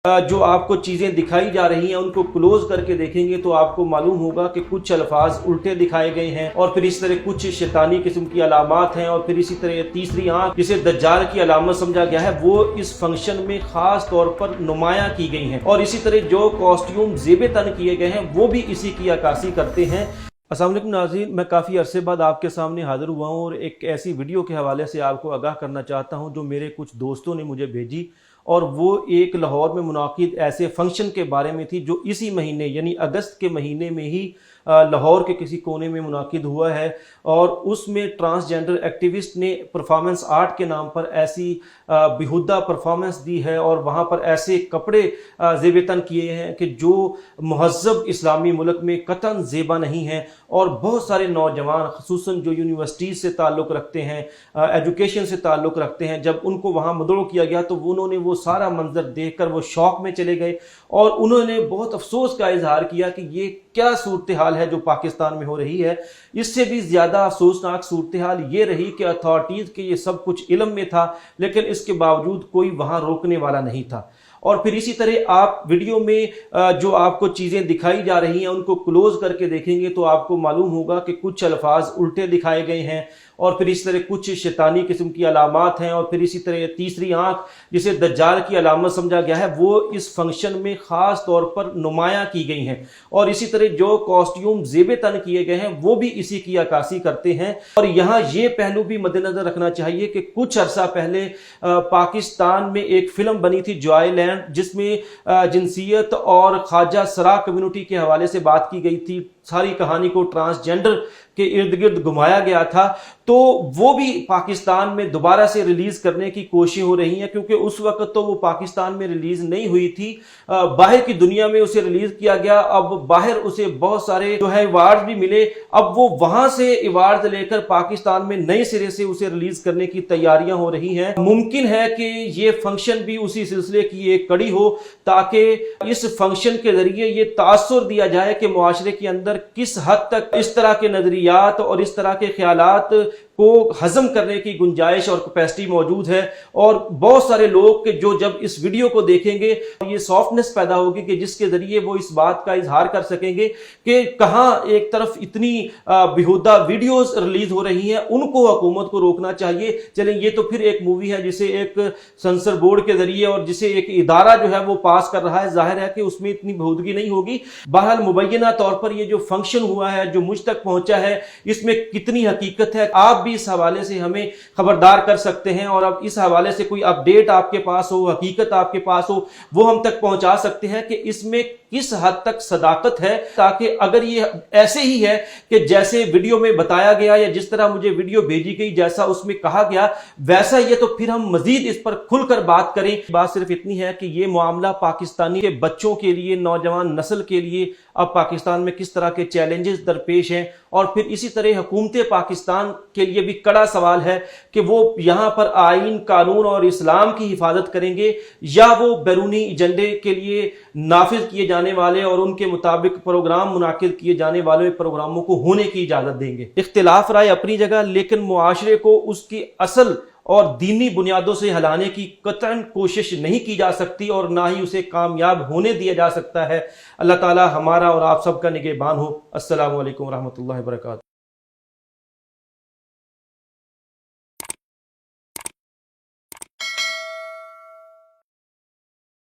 जो आपको चीज़ें दिखाई जा रही हैं उनको क्लोज करके देखेंगे तो आपको मालूम होगा कि कुछ अल्फाज उल्टे दिखाए गए हैं और फिर इस तरह कुछ शैतानी किस्म की अलामात हैं और फिर इसी तरह तीसरी आंख जिसे दज्जाल की अलामत समझा गया है वो इस फंक्शन में खास तौर पर नुमाया की गई हैं और इसी तरह जो कॉस्ट्यूम ज़ेब तन किए गए हैं वो भी इसी की अक्कासी करते हैं। अस्सलाम वालेकुम नाज़रीन, मैं काफ़ी अरसे बाद आपके सामने हाज़िर हुआ हूँ और एक ऐसी वीडियो के हवाले से आपको आगाह करना चाहता हूँ जो मेरे कुछ दोस्तों ने मुझे भेजी और वो एक लाहौर में मुनाकिद ऐसे फंक्शन के बारे में थी जो इसी महीने यानी अगस्त के महीने में ही लाहौर के किसी कोने में मुनाकिद हुआ है और उसमें ट्रांसजेंडर एक्टिविस्ट ने परफॉर्मेंस आर्ट के नाम पर ऐसी बेहुदा परफॉर्मेंस दी है और वहाँ पर ऐसे कपड़े ज़ेब-ए-तन किए हैं कि जो महज़ब इस्लामी मुल्क में कतन ज़ेबा नहीं है और बहुत सारे नौजवान ख़ुसूसन जो यूनिवर्सिटीज़ से ताल्लुक़ रखते हैं, एजुकेशन से ताल्लुक़ रखते हैं, जब उनको वहाँ मदऊ किया गया तो उन्होंने वो सारा मंजर देखकर वो शौक में चले गए और उन्होंने बहुत अफसोस का इजहार किया कि ये क्या सूरत हाल है जो पाकिस्तान में हो रही है। इससे भी ज़्यादा अफसोसनाक सूरत हाल ये रही कि अथॉरिटीज़ के ये सब कुछ इल्म में था लेकिन इसके बावजूद कोई वहाँ रोकने वाला नहीं था। और फिर इसी तरह आप वीडियो में जो आपको चीज़ें दिखाई जा रही हैं उनको क्लोज करके देखेंगे तो आपको मालूम होगा कि कुछ अल्फाज उल्टे दिखाए गए हैं और फिर इस तरह कुछ शैतानी किस्म की अलामात हैं और फिर इसी तरह तीसरी आंख जिसे दज्जाल की अलामत समझा गया है वो इस फंक्शन में ख़ास तौर पर नुमाया की गई हैं और इसी तरह जो कॉस्ट्यूम ज़ेब तन किए गए हैं वो भी इसी की अक्कासी करते हैं। और यहाँ ये पहलू भी मद्देनज़र रखना चाहिए कि कुछ अरसा पहले पाकिस्तान में एक फ़िल्म बनी थी जॉयलैंड जिसमें जिनसियत और ख्वाजा सरा कम्युनिटी के हवाले से बात की गई थी, सारी कहानी को ट्रांसजेंडर के इर्द गिर्द घुमाया गया था, तो वो भी पाकिस्तान में दोबारा से रिलीज करने की कोशिश हो रही है क्योंकि उस वक्त तो वो पाकिस्तान में रिलीज नहीं हुई थी, बाहर की दुनिया में उसे रिलीज किया गया। अब बाहर उसे बहुत सारे जो है अवार्ड भी मिले, अब वो वहां से अवार्ड लेकर पाकिस्तान में नए सिरे से उसे रिलीज करने की तैयारियां हो रही हैं। मुमकिन है कि ये फंक्शन भी उसी सिलसिले की एक कड़ी हो ताकि इस फंक्शन के जरिए ये तासुर दिया जाए कि मुआशरे के अंदर किस हद तक इस तरह के नजरियात और इस तरह के ख्यालात को हजम करने की गुंजाइश और कैपेसिटी मौजूद है। और बहुत सारे लोग के जो जब इस वीडियो को देखेंगे ये सॉफ्टनेस पैदा होगी कि जिसके जरिए वो इस बात का इजहार कर सकेंगे कि कहां एक तरफ इतनी बेहुदा वीडियोस रिलीज हो रही हैं, उनको हुकूमत को रोकना चाहिए। चलें, ये तो फिर एक मूवी है जिसे एक सेंसर बोर्ड के जरिए और जिसे एक इदारा जो है वो पास कर रहा है, जाहिर है कि उसमें इतनी बेहूदगी नहीं होगी। बहरहाल मुबैना तौर पर ये जो फंक्शन हुआ है जो मुझ तक पहुंचा है इसमें कितनी हकीकत है आप भी इस हवाले से हमें खबरदार कर सकते हैं और अब इस हवाले से कोई अपडेट आपके पास हो, हकीकत आपके पास हो, वो हम तक पहुंचा सकते हैं कि इसमें किस हद तक सदाकत है, ताकि अगर ये ऐसे ही है कि जैसे वीडियो में बताया गया या जिस तरह मुझे वीडियो भेजी गई जैसा उसमें कहा गया वैसा ये, तो फिर हम मजीद इस पर खुलकर बात करें। बात सिर्फ इतनी है कि ये मामला पाकिस्तानी के बच्चों के लिए, नौजवान नस्ल के लिए अब पाकिस्तान में किस तरह के चैलेंजेस दरपेश हैं और फिर इसी तरह हुकूमत पाकिस्तान के लिए भी कड़ा सवाल है कि वो यहाँ पर आईन, कानून और इस्लाम की हिफाजत करेंगे या वो बैरूनी एजेंडे के लिए नाफिज किए जाने वाले और उनके मुताबिक प्रोग्राम मुनाकिद किए जाने वाले प्रोग्रामों को होने की इजाजत देंगे। इख्तिलाफ राय अपनी जगह, लेकिन मुआशरे को उसकी असल और दीनी बुनियादों से हिलाने की कतई कोशिश नहीं की जा सकती और ना ही उसे कामयाब होने दिया जा सकता है। अल्लाह ताला हमारा और आप सबका निगहबान हो। अस्सलामु अलैकुम रहमतुल्लाहि व बरकातहू।